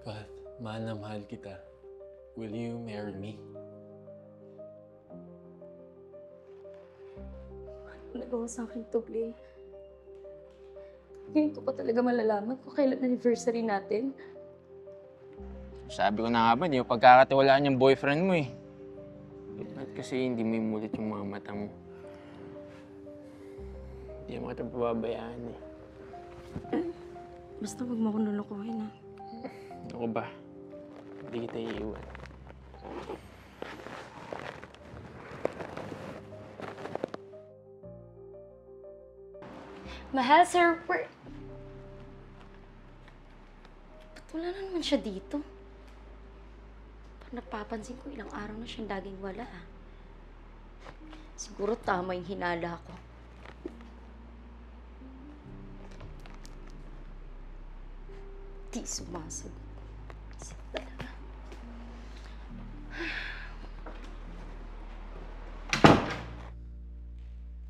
Kath, mahal na mahal kita. Will you marry me? Ano nagawa sa akin to, Blay? Ngayon ko pa talaga malalaman kung kailan anniversary natin. Sabi ko na nga ba, hindi mo pagkakatiwalaan yung boyfriend mo eh. Ba't kasi hindi mo imulit yung mga mata mo? Hindi mo kita pababayaan eh. Basta huwag mo akong lulukuhin, ha? Ako ba? Hindi kita iiwan. Mahal, sir, ba't wala na naman siya dito? Napapansin ko ilang araw na siyang laging wala, ha? Siguro tama yung hinala ko. Di sumasagot. Isip talaga.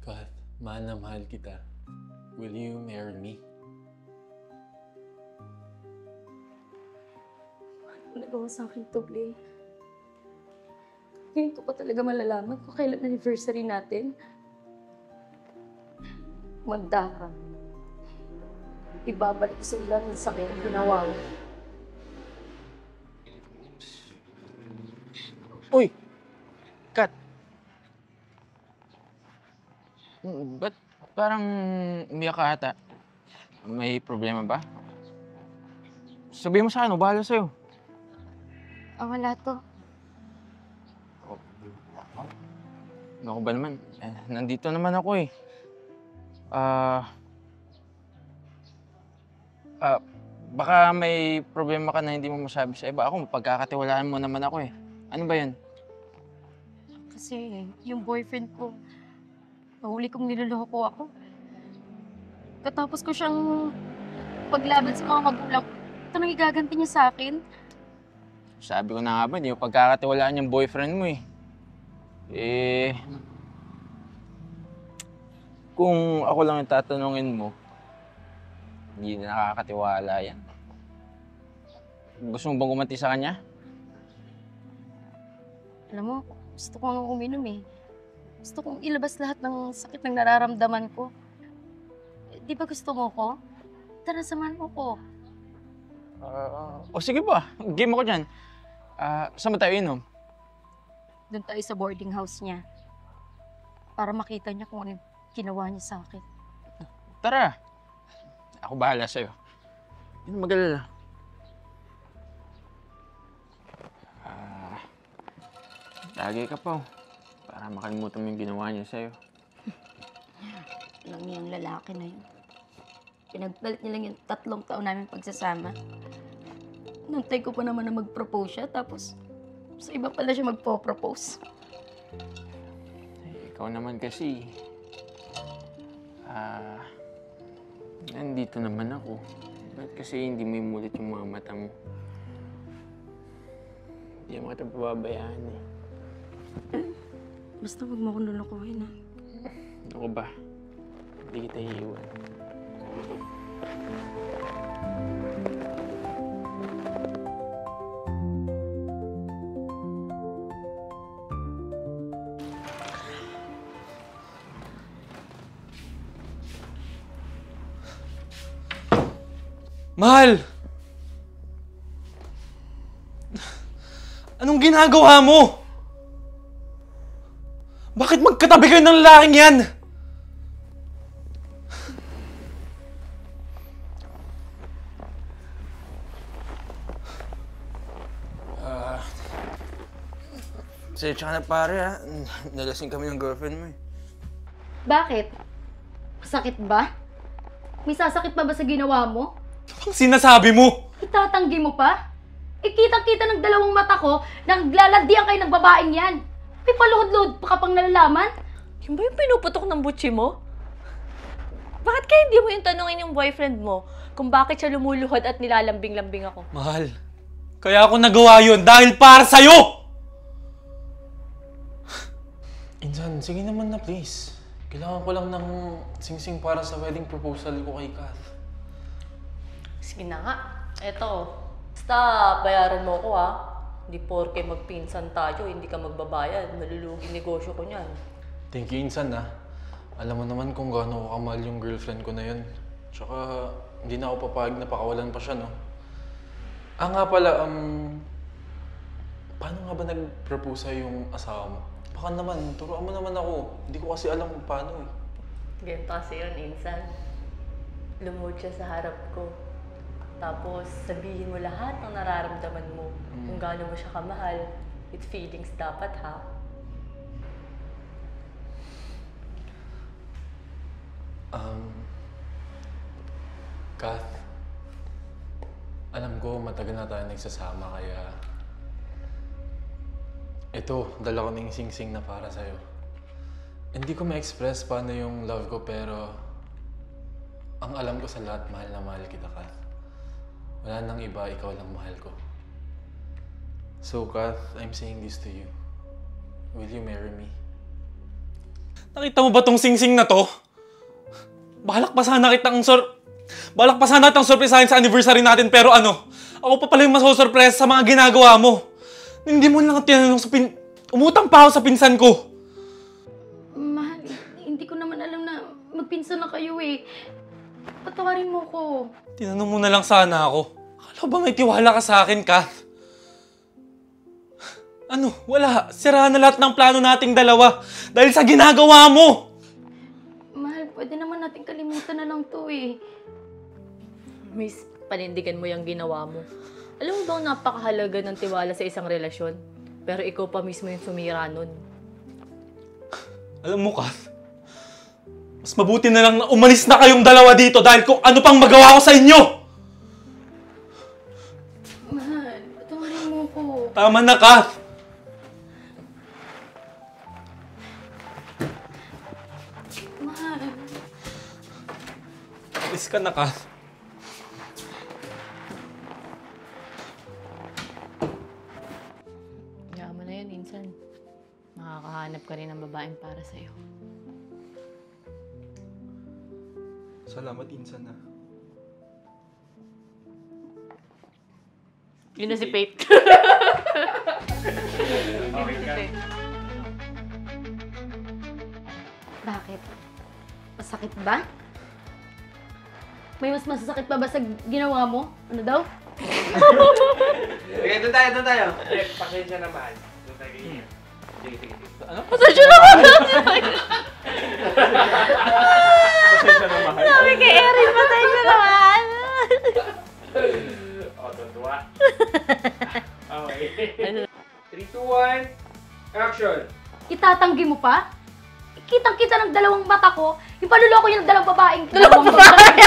Kath, mahal na mahal kita. Will you marry me? Ano nagawa sa akin to, Blay? Ngayon ko pa talaga malalaman kung kailan anniversary natin. Magda ka. Ibabalik ko sa ilan ng sakit na ginawa mo. Uy! Kat! Ba't parang umiyak ka ata? May problema ba? Sabihin mo sa akin, bahala sa'yo. Wala to. Ano ba naman? Nandito naman ako eh. Baka may problema ka na hindi mo masabi sa iba. Ako, pagkakatiwalaan mo naman ako eh. Ano ba yan? Kasi yung boyfriend ko, nahuli kong niloloko ako. Katapos ko siyang paglaban sa mga magulang, ito nang igaganti niya sa akin. Sabi ko na nga ba, hindi mo pagkakatiwalaan yung boyfriend mo eh. Kung ako lang yung tatanungin mo, hindi na nakakatiwala yan. Gusto mo bang gumanti sa kanya? Alam mo, gusto ko nga uminom eh. Gusto kong ilabas lahat ng sakit ng nararamdaman ko. Di ba gusto mo ko? Tara, samahan mo ko. O sige ba, game ako dyan. Saan ba tayo inom? Doon tayo sa boarding house niya. Para makita niya kung ano yung ginawa niya sa akin. Tara! Ako bahala sa'yo. Hindi na mag-alala. Lagi ka pa, para makalimutan mo yung ginawa niya sa'yo. Alam niya yung lalaki na yun. Pinagpalit niya lang yung 3 taon namin pagsasama. Nantay ko pa naman na mag-propose siya, tapos sa iba pala siya magpo-propose. Ikaw naman kasi, nandito naman ako. Ba't kasi hindi mo imulit yung mga mata mo? Hindi mo kita pababayaan eh. Basta huwag mo akong lulukuhin, ha? Ako ba? Hindi kita iiwan. Mahal! Anong ginagawa mo? Bakit magkatabi kayo ng lalaking yan? Pasensya ka na pare ha. Nalasing kami ng girlfriend mo eh. Bakit? Masakit ba? May sasakit pa ba sa ginawa mo? Anong sinasabi mo? Itatanggi mo pa? Kitang-kita ng dalawang mata ko na naglalagdian kayo ng babaeng yan. May paluhod-luhod pa ka pang nalalaman? Yung ba yung pinuputok ng butsi mo? Bakit kaya hindi mo yung tanungin yung boyfriend mo kung bakit siya lumuluhod at nilalambing-lambing ako? Mahal, kaya ako nagawa yun dahil para sa'yo! Insan, sige naman na please. Kailangan ko lang ng sing-sing para sa wedding proposal ko kay Kath. Sige na nga. Eto, Basta, bayaran mo ko ha. Hindi porke magpinsan tayo, hindi ka magbabayad. Malulugi negosyo ko niyan. Thank you, Insan, ha. Alam mo naman kung gaano ko kamahal yung girlfriend ko na yun. Tsaka, hindi na ako papayag na pakawalan pa siya, no? Ah, nga pala, paano nga ba nag-propose sa'yo yung asawa mo? Baka naman, turuan mo naman ako. Hindi ko kasi alam kung paano eh. Ganito kasi yun, Insan. Lumuhod siya sa harap ko. Tapos, sabihin mo lahat ng nararamdaman mo. Kung gaano mo siya kamahal. With feelings dapat, ha? Kath, alam ko matagal na tayo nagsasama kaya ito, dala ko ng sing-sing na para sa'yo. Hindi ko ma-express paano yung love ko pero ang alam ko sa lahat, mahal na mahal kita, Kath. Wala nang iba, ikaw lang mahal ko. So, Kath, I'm saying this to you. Will you marry me? Nakita mo ba tong sing-sing na to? Balak pa sana kitang sorpresahin sa anniversary natin pero ano, ako pa pala yung masosurpresa sa mga ginagawa mo. Hindi mo lang tinanong umutang pa ako sa pinsan ko. Mahal, hindi ko naman alam na magpinsan na kayo eh. Patawarin mo ko. Tinanong mo na lang sana ako. Akala ba may tiwala ka sa akin, Kath? Ano? Wala. Sira na lahat ng plano nating dalawa dahil sa ginagawa mo. Mahal, pwede naman natin kalimutan na lang to eh. Miss, panindigan mo yung ginawa mo. Alam mo bang napakahalaga ng tiwala sa isang relasyon? Pero ikaw pa mismo yung sumira nun. Alam mo, Kath, mas mabuti na lang na umalis na kayong dalawa dito dahil kung ano pang magawa ko sa inyo! Mahal, patawarin mo ko. Tama na, Kath! Mahal. Alis ka na, Kath. Kaya mo na yun, Insan. Makakahanap ka rin ng babaeng para sa'yo. Salamat, Insan, ha. Yun na si Pate. Bakit? Masakit ba? May mas masasakit pa ba sa ginawa mo? Ano daw? Okay, doon tayo. Pasensya naman. Doon tayo ganyan. Sige. Pasensya naman! Pasensya na, mahal. Sabi kay Erin, pasensya naman! Tutuwa. Okay. 3, 2, 1, action! Itatanggi mo pa? Kitang-kita ng dalawang mata ko, yung panuloko yung dalawang babaeng. Dalawang babae!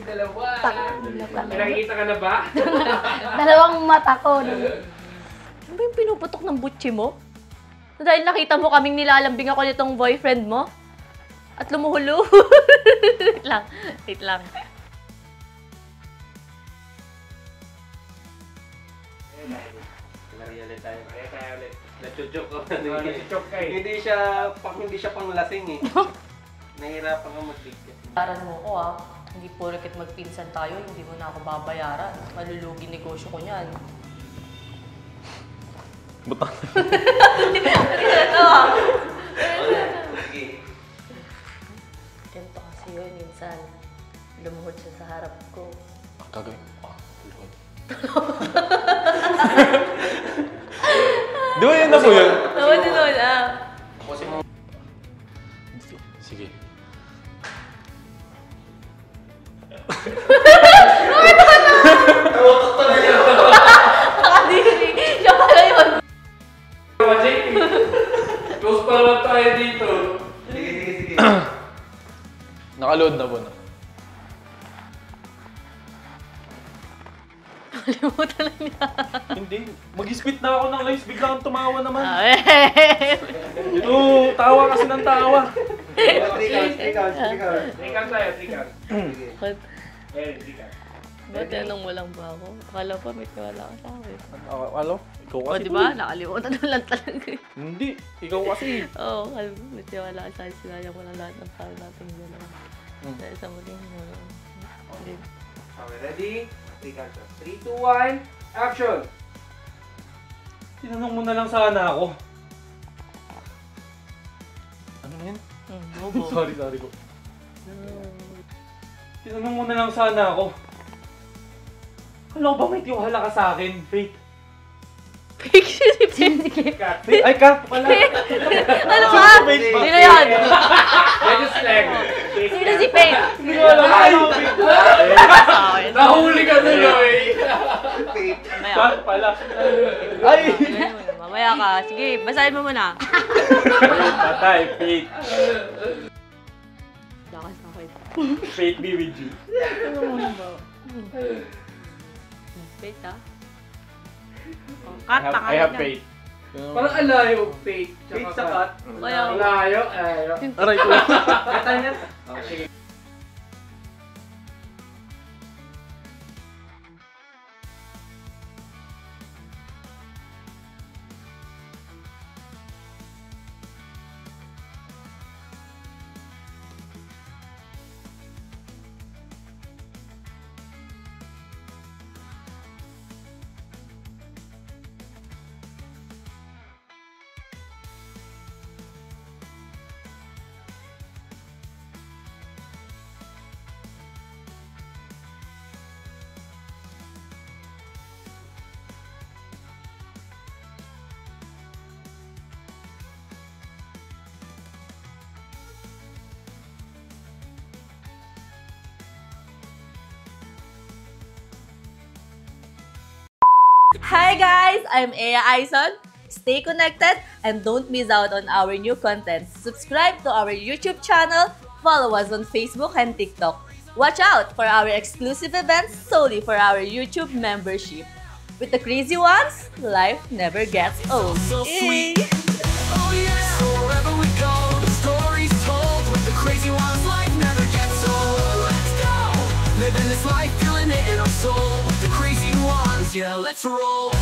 Dalawa. Nakikita ka na ba? Dalawang mata ko. Ano ba yung pinuputok ng butchi mo? Dahil nakita mo kaming nilalambing ako nitong boyfriend mo? At lumuhulo? Wait lang. Lari ulit tayo. Kaya ulit. Nachuchok ko. Nachuchok ka eh. Hindi siya pang lasing eh. Nahirapan ka magbigyan. Bayaran mo ko ah. Hindi porket magpinsan tayo, hindi mo na ako babayaran. Malulugi negosyo ko niyan. Butang. Sige. Ganito kasi yun, minsan. Lumuhod siya sa harap ko. Gagawin ko. Lord. Di ba yun na po yun? Naman din nun ah. Kasi mo. Sige. Nakadiri. Siya pala yun. Close pa naman tayo dito. Sige. Nakaload na po na. Nakalimutan lang niya. Hindi. Mag-spit na ako ng lives. Bigla kang tumawa naman. Ah, Oo, tawa kasi ng tawa. 3 counts. 3 counts tayo, 3 counts. Sige. 3 counts. Ba't tanong mo lang ba ako? Akala pa may tiwala ka sa akin. Alo? Ikaw O, kasi. diba? Nakalimutan mo lang talaga. Hindi. Ikaw kasi. Oo, may tiwala ka sa akin. Sinayang ko lang lahat ng plano natin dalawa. Dahil sa muling mo. Hindi. Okay, ready? Three counts. 3, 2, 1, action! Tinanong mo na lang sana ako. Ano na yun? Bobo. Sorry ko. Tinanong mo na lang sana ako. Kala ko ba may tiwala ka sa akin, Faith? Cut. Ay, Kat pala. Ano ba? Sino yan? Medyo slang. Sino si Faith? Hindi ko alam. Ay! Nahuli ka tuloy. Mamaya. Kat pala. Ay! Mamaya ka. Sige, basahin mo muna. Patay, Faith. Lakas na kayo. Faith be with you. Faith, ha? Kat, I have faith. Parang alayo, Faith. Faith sa cut. Kaya, Alayo. Aray ko. Kata niya. Sige. Hi guys! I'm Ea Aison. Stay connected and don't miss out on our new content. Subscribe to our YouTube channel, follow us on Facebook and TikTok. Watch out for our exclusive events solely for our YouTube membership. With the crazy ones, life never gets old. So sweet. Yay! Oh yeah, so wherever we go, the stories told with the crazy ones, life never gets old. Let's go, living this life, feeling it in our soul. With the crazy ones, yeah, let's roll.